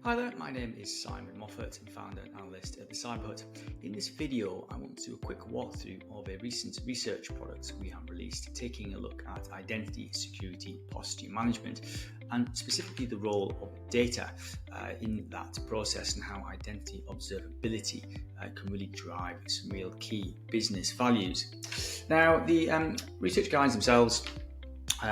Hi there, my name is Simon Moffat, founder and analyst at The Cyber Hut. In this video, I want to do a quick walkthrough of a recent research product we have released, taking a look at identity security posture management and specifically the role of data in that process and how identity observability can really drive some real key business values. Now, the research guides themselves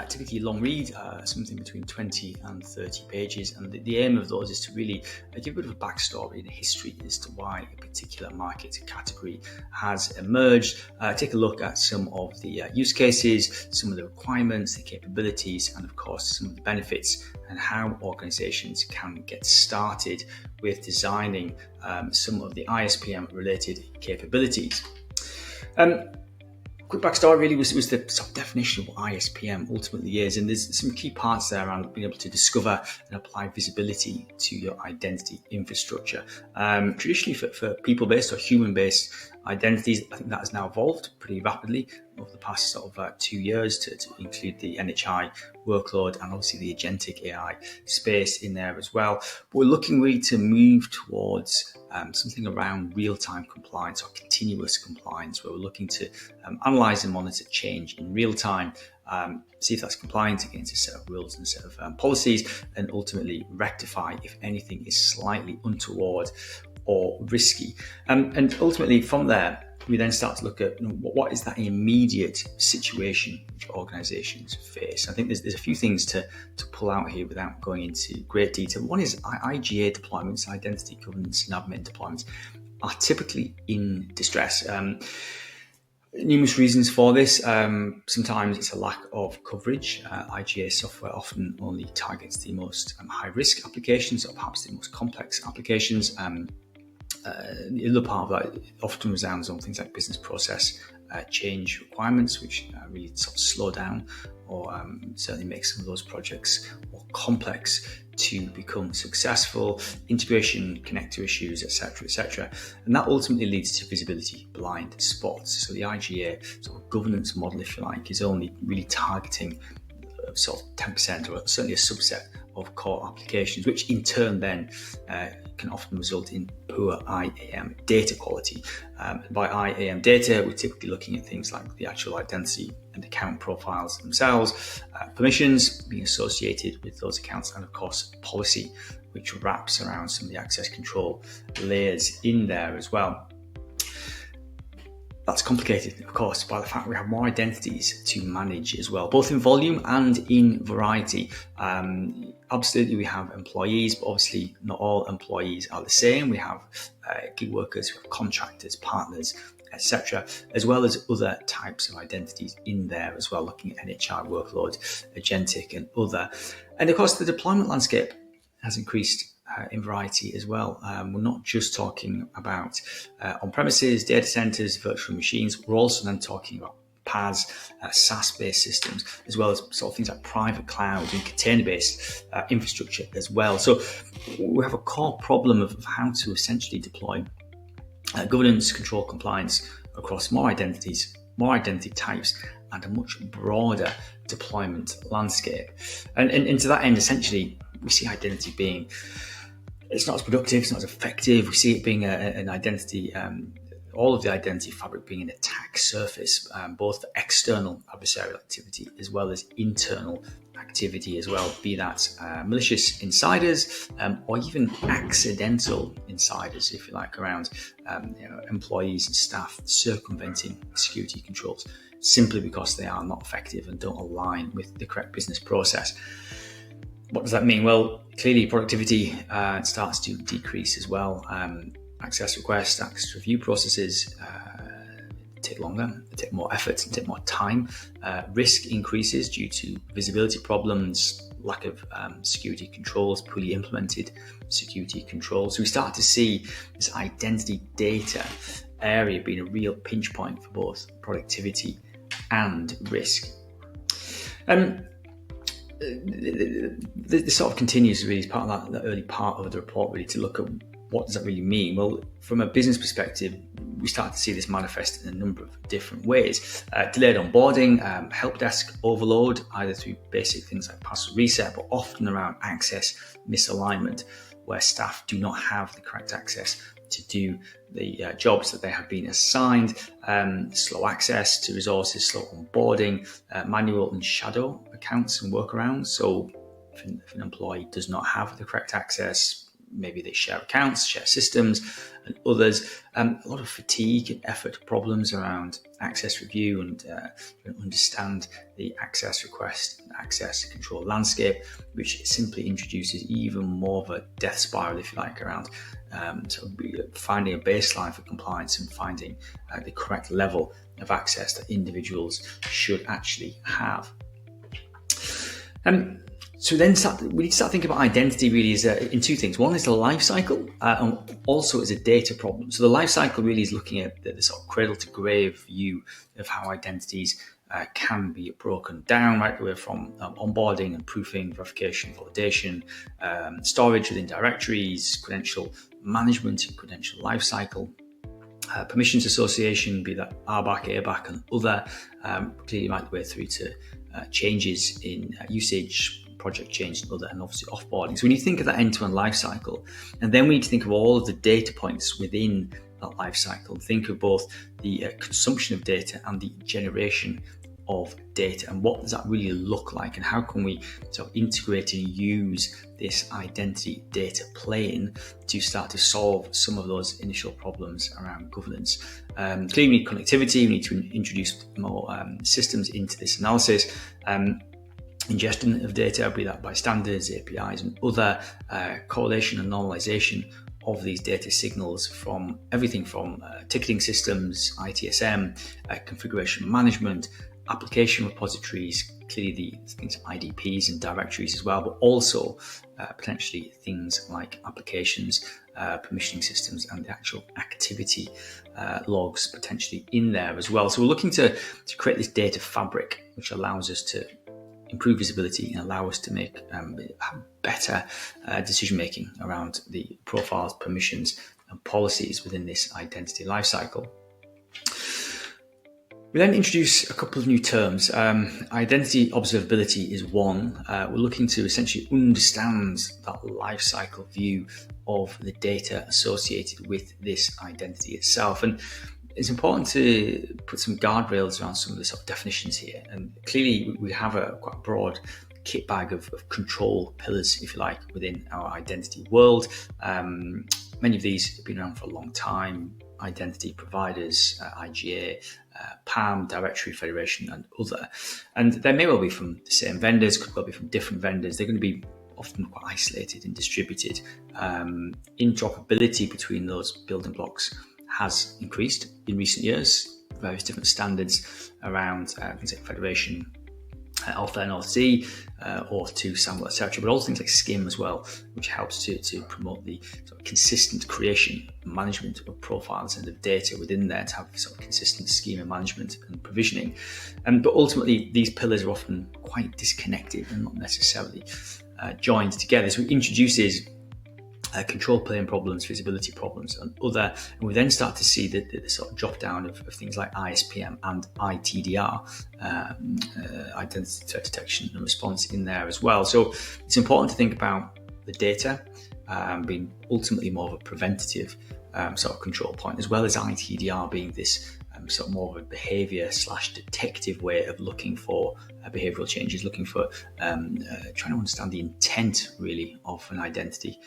typically a long read, something between 20 and 30 pages, and the aim of those is to really give a bit of a backstory and a history as to why a particular market category has emerged, take a look at some of the use cases, some of the requirements, the capabilities, and of course some of the benefits and how organizations can get started with designing some of the ISPM related capabilities. Quick backstory really was the sort of definition of what ISPM ultimately is, and there's some key parts there around being able to discover and apply visibility to your identity infrastructure. Traditionally for people-based or human-based identities, I think that has now evolved pretty rapidly over the past sort of 2 years to include the NHI workload and obviously the agentic AI space in there as well. But we're looking really to move towards something around real-time compliance or continuous compliance, where we're looking to analyze and monitor change in real time, see if that's compliant against a set of rules and a set of policies, and ultimately rectify if anything is slightly untoward or risky. And ultimately from there, we then start to look at what is that immediate situation which organizations face. I think there's a few things to pull out here without going into great detail. One is IGA deployments, identity governance and admin deployments, are typically in distress. Numerous reasons for this. Sometimes it's a lack of coverage. IGA software often only targets the most high-risk applications or perhaps the most complex applications. The other part of that often resounds on things like business process change requirements, which really sort of slow down or certainly make some of those projects more complex to become successful, integration, connector issues, etc. And that ultimately leads to visibility blind spots. So the IGA sort of governance model, if you like, is only really targeting sort of 10% or certainly a subset of core applications, which in turn then can often result in poor IAM data quality. By IAM data, we're typically looking at things like the actual identity and account profiles themselves, permissions being associated with those accounts, and of course policy, which wraps around some of the access control layers in there as well. That's complicated, of course, by the fact we have more identities to manage as well, both in volume and in variety. Absolutely, we have employees, but obviously not all employees are the same. We have gig workers, we have contractors, partners, etc., as well as other types of identities in there as well, looking at NHI workload, agentic and other. And of course, the deployment landscape has increased in variety as well. We're not just talking about on-premises, data centers, virtual machines. We're also then talking about PaaS, SaaS-based systems, as well as sort of things like private cloud and container-based infrastructure as well. So we have a core problem of how to essentially deploy governance, control, compliance across more identities, more identity types, and a much broader deployment landscape. And to that end, essentially, we see identity being, it's not as productive, it's not as effective. We see it being an identity, all of the identity fabric being an attack surface, both for external adversarial activity as well as internal activity as well, be that malicious insiders or even accidental insiders, if you like, around employees and staff circumventing security controls simply because they are not effective and don't align with the correct business process. What does that mean? Well, clearly productivity starts to decrease as well. Access requests, access review processes take longer, take more effort, and take more time. Risk increases due to visibility problems, lack of security controls, poorly implemented security controls. So we start to see this identity data area being a real pinch point for both productivity and risk. This sort of continues really as part of that early part of the report, really to look at what does that really mean? Well, from a business perspective, we start to see this manifest in a number of different ways. Delayed onboarding, help desk overload, either through basic things like password reset, but often around access misalignment. where staff do not have the correct access to do the jobs that they have been assigned, slow access to resources, slow onboarding, manual and shadow accounts and workarounds. So if an employee does not have the correct access, maybe they share accounts, share systems and others. A lot of fatigue and effort problems around access review and understand the access request, access control landscape, which simply introduces even more of a death spiral, if you like, around finding a baseline for compliance and finding the correct level of access that individuals should actually have. So then we need to start thinking about identity really in two things. One is the life cycle and also as a data problem. So the life cycle really is looking at the sort of cradle to grave view of how identities can be broken down, right the way from onboarding and proofing, verification, validation, storage within directories, credential management and credential lifecycle, permissions association, be that RBAC, ABAC and other, clearly right the way through to changes in usage, project change and other, and obviously offboarding. So when you think of that end-to-end life cycle, and then we need to think of all of the data points within that life cycle, think of both the consumption of data and the generation of data, and what does that really look like, and how can we sort of integrate and use this identity data plane to start to solve some of those initial problems around governance. Clearly we need connectivity, we need to introduce more systems into this analysis. Ingestion of data, be that by standards, APIs and other, correlation and normalization of these data signals from everything from ticketing systems, ITSM, configuration management, application repositories, clearly the things like IDPs and directories as well, but also potentially things like applications, permissioning systems and the actual activity logs potentially in there as well. So we're looking to create this data fabric which allows us to improve visibility and allow us to make better decision making around the profiles, permissions and policies within this identity lifecycle. We then introduce a couple of new terms. Identity observability is one. We're looking to essentially understand that lifecycle view of the data associated with this identity itself. And it's important to put some guardrails around some of the sort of definitions here. And clearly we have a quite broad kit bag of control pillars, if you like, within our identity world. Many of these have been around for a long time. Identity providers, IGA, PAM, Directory Federation and other. And they may well be from the same vendors, could well be from different vendors. They're going to be often quite isolated and distributed. Interoperability between those building blocks has increased in recent years. Various different standards around things like Federation, Alpha North Sea, Auth2, SAML, etc., but also things like SCIM as well, which helps to promote the sort of consistent creation and management of profiles and of data within there to have sort of consistent schema management and provisioning. But ultimately, these pillars are often quite disconnected and not necessarily joined together. So it introduces control plane problems, visibility problems and other, and we then start to see the sort of drop down of things like ISPM and ITDR, identity threat detection and response in there as well. So it's important to think about the data being ultimately more of a preventative sort of control point, as well as ITDR being this sort of more of a behavior/detective way of looking for behavioral changes, looking for trying to understand the intent really of an identity.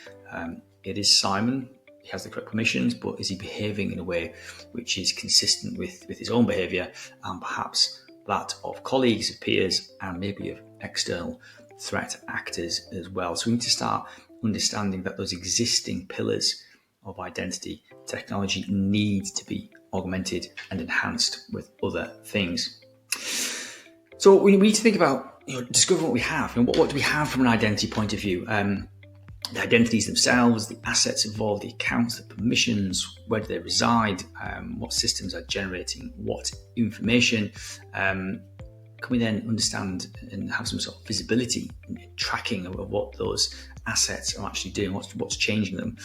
It is Simon, he has the correct permissions, but is he behaving in a way which is consistent with his own behavior and perhaps that of colleagues, of peers, and maybe of external threat actors as well. So we need to start understanding that those existing pillars of identity technology need to be augmented and enhanced with other things. So we need to think about discovering what we have and what do we have from an identity point of view. The identities themselves, the assets involved, the accounts, the permissions, where do they reside, what systems are generating what information. can we then understand and have some sort of visibility and tracking of what those assets are actually doing? What's changing them?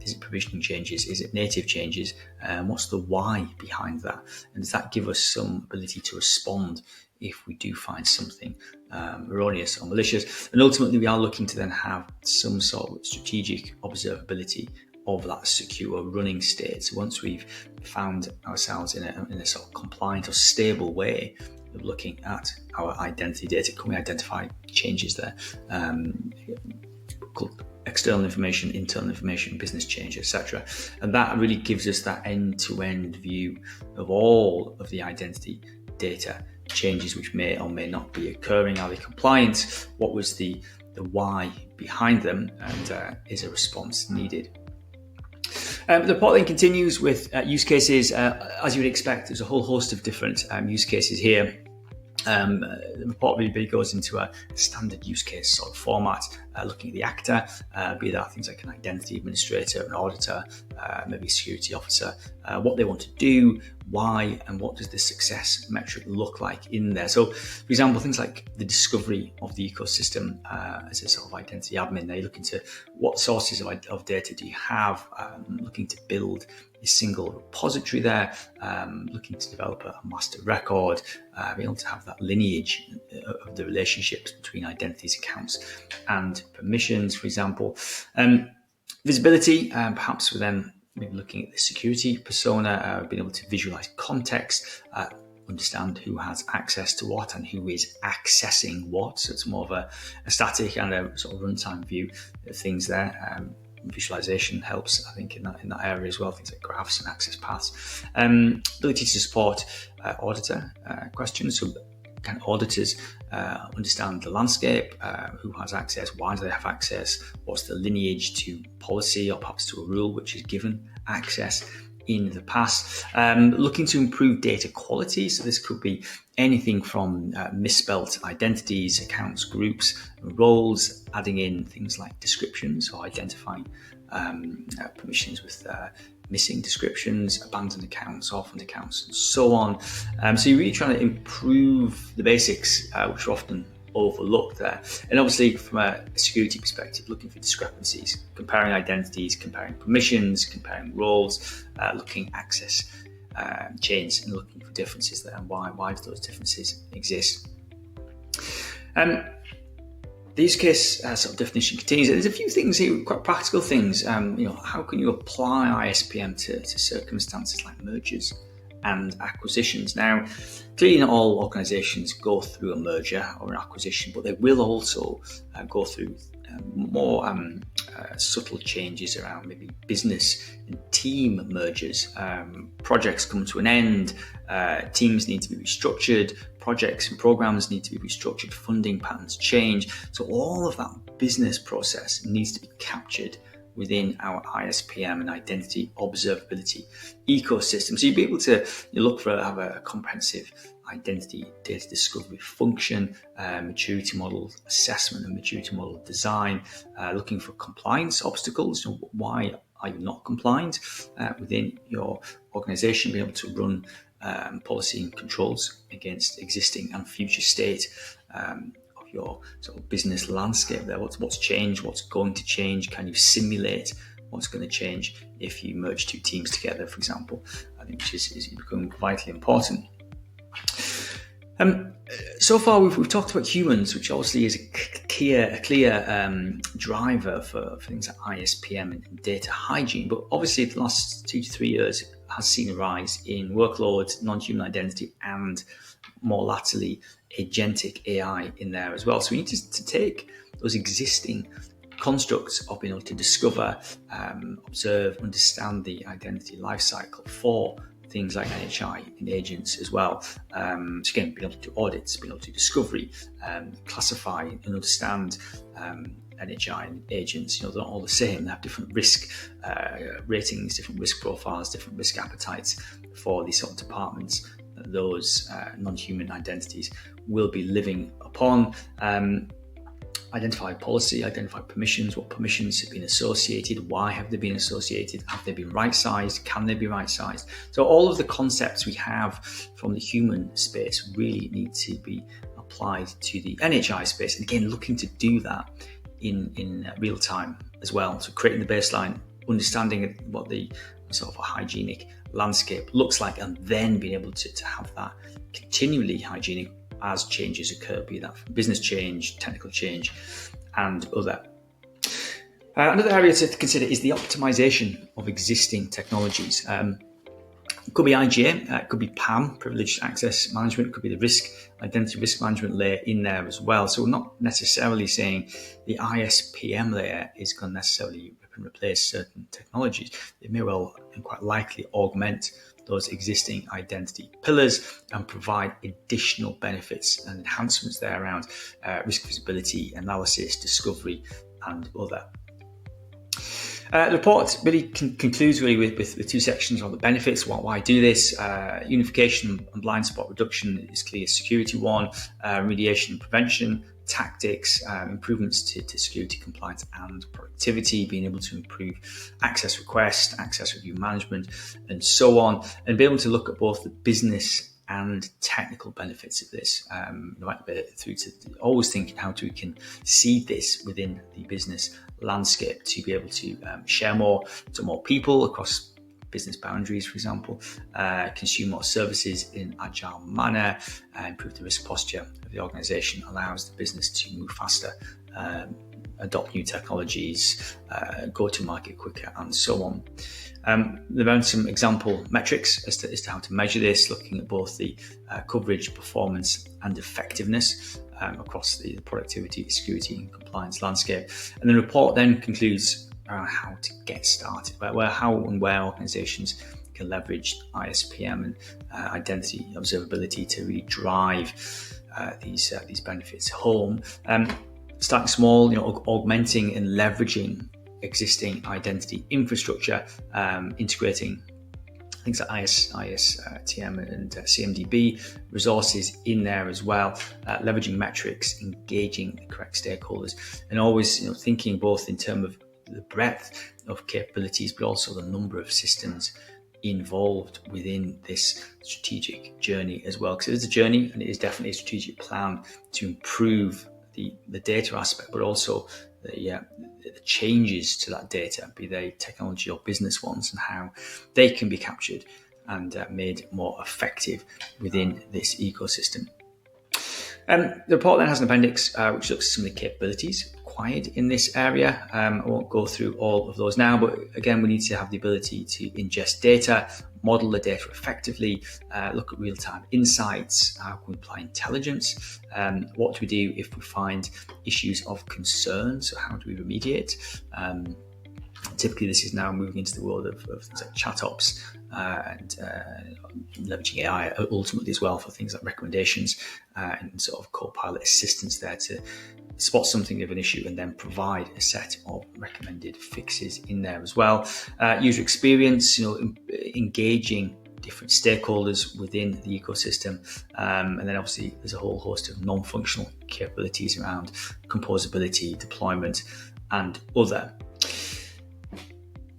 Is it provisioning changes? Is it native changes? What's the why behind that? And does that give us some ability to respond if we do find something erroneous or malicious? And ultimately, we are looking to then have some sort of strategic observability of that secure running state. So once we've found ourselves in a sort of compliant or stable way of looking at our identity data, can we identify changes there? External information, internal information, business change, etc. And that really gives us that end-to-end view of all of the identity data changes which may or may not be occurring. Are they compliant? What was the why behind them? And is a response needed? The report then continues with use cases. As you would expect, there's a whole host of different use cases here. The report really goes into a standard use case sort of format, looking at the actor, be that things like an identity administrator, an auditor, maybe a security officer, what they want to do, why, and what does the success metric look like in there. So, for example, things like the discovery of the ecosystem as a sort of identity admin, they're looking to what sources of data do you have, looking to build a single repository there, looking to develop a master record, be able to have that lineage of the relationships between identities, accounts, and permissions, for example. Visibility, perhaps we're then maybe looking at the security persona, being able to visualize context, understand who has access to what and who is accessing what. So it's more of a static and a sort of runtime view of things there. Visualization helps, I think, in that area as well. Things like graphs and access paths. Ability to support auditor questions. So can auditors understand the landscape? Who has access? Why do they have access? What's the lineage to policy or perhaps to a rule which is given access in the past? Looking to improve data quality. So this could be anything from misspelt identities, accounts, groups, roles, adding in things like descriptions or identifying permissions with missing descriptions, abandoned accounts, orphaned accounts, and so on. So you're really trying to improve the basics, which are often overlooked there. And obviously from a security perspective, looking for discrepancies, comparing identities, comparing permissions, comparing roles, looking access chains and looking for differences there and why do those differences exist. The use case sort of definition continues. There's a few things here, quite practical things. How can you apply ISPM to circumstances like mergers and acquisitions? Now, clearly not all organisations go through a merger or an acquisition, but they will also go through more subtle changes around maybe business and team mergers. Projects come to an end, teams need to be restructured, projects and programs need to be restructured, funding patterns change. So all of that business process needs to be captured within our ISPM and identity observability ecosystem. So you'll be able to have a comprehensive identity data discovery function, maturity model assessment and maturity model design, looking for compliance obstacles. Why are you not compliant within your organization? Be able to run policy and controls against existing and future state of your sort of business landscape there. What's changed? What's going to change? Can you simulate what's going to change if you merge two teams together, for example? I think which is becoming vitally important. So far we've talked about humans, which obviously is a clear driver for things like ISPM and data hygiene. But obviously the last 2 to 3 years has seen a rise in workload, non-human identity, and more latterly agentic AI in there as well. So we need to take those existing constructs of being able to discover, observe, understand the identity lifecycle for things like NHI and agents as well. So again, being able to do audits, being able to do discovery, classify and understand NHI and agents. They're not all the same. They have different risk ratings, different risk profiles, different risk appetites for these sort of departments that those non-human identities will be living upon. identify policy, identify permissions, what permissions have been associated, why have they been associated, have they been right-sized, can they be right-sized? So all of the concepts we have from the human space really need to be applied to the NHI space. And again, looking to do that in real time as well. So creating the baseline, understanding what the sort of a hygienic landscape looks like, and then being able to have that continually hygienic as changes occur, be that from business change, technical change, and other. Another area to consider is the optimization of existing technologies. It could be IGA, it could be PAM, Privileged Access Management, it could be the Identity Risk Management layer in there as well. So we're not necessarily saying the ISPM layer is going to necessarily replace certain technologies. It may well and quite likely augment those existing identity pillars and provide additional benefits and enhancements there around risk visibility, analysis, discovery, and other. The report really concludes with two sections on the benefits. Why do this? Unification and blind spot reduction is clearly a security one. Remediation and prevention, tactics, improvements to security compliance and productivity, being able to improve access request, access review management, and so on, and be able to look at both the business and technical benefits of this, through to always thinking how we can seed this within the business landscape to be able to share more to more people across business boundaries, for example, consume more services in an agile manner, improve the risk posture of the organization, allows the business to move faster, adopt new technologies, go to market quicker, and so on. There are some example metrics as to how to measure this, looking at both the coverage, performance, and effectiveness across the productivity, security, and compliance landscape. And the report then concludes around how to get started, how organizations can leverage ISPM and identity observability to really drive these benefits home. Starting small, augmenting and leveraging existing identity infrastructure, integrating things like ISTM and CMDB resources in there as well, leveraging metrics, engaging the correct stakeholders, and always thinking both in terms of the breadth of capabilities, but also the number of systems involved within this strategic journey as well. Because it is a journey, and it is definitely a strategic plan to improve the data aspect, but also the changes to that data, be they technology or business ones, and how they can be captured and made more effective within this ecosystem. The report then has an appendix which looks at some of the capabilities required in this area. I won't go through all of those now, but again, we need to have the ability to ingest data, model the data effectively, look at real-time insights, how can we apply intelligence, what do we do if we find issues of concern, so how do we remediate. Typically, this is now moving into the world of things like chat ops and leveraging AI ultimately as well for things like recommendations and sort of co-pilot assistance there to spot something of an issue and then provide a set of recommended fixes in there as well. User experience, engaging different stakeholders within the ecosystem, and then obviously there's a whole host of non-functional capabilities around composability, deployment, and other.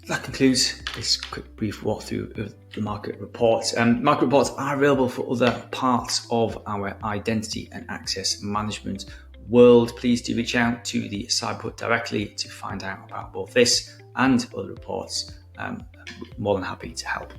That concludes this quick brief walkthrough of the market reports. Market reports are available for other parts of our identity and access management world. Please do reach out to the Cyberhut directly to find out about both this and other reports. I'm more than happy to help.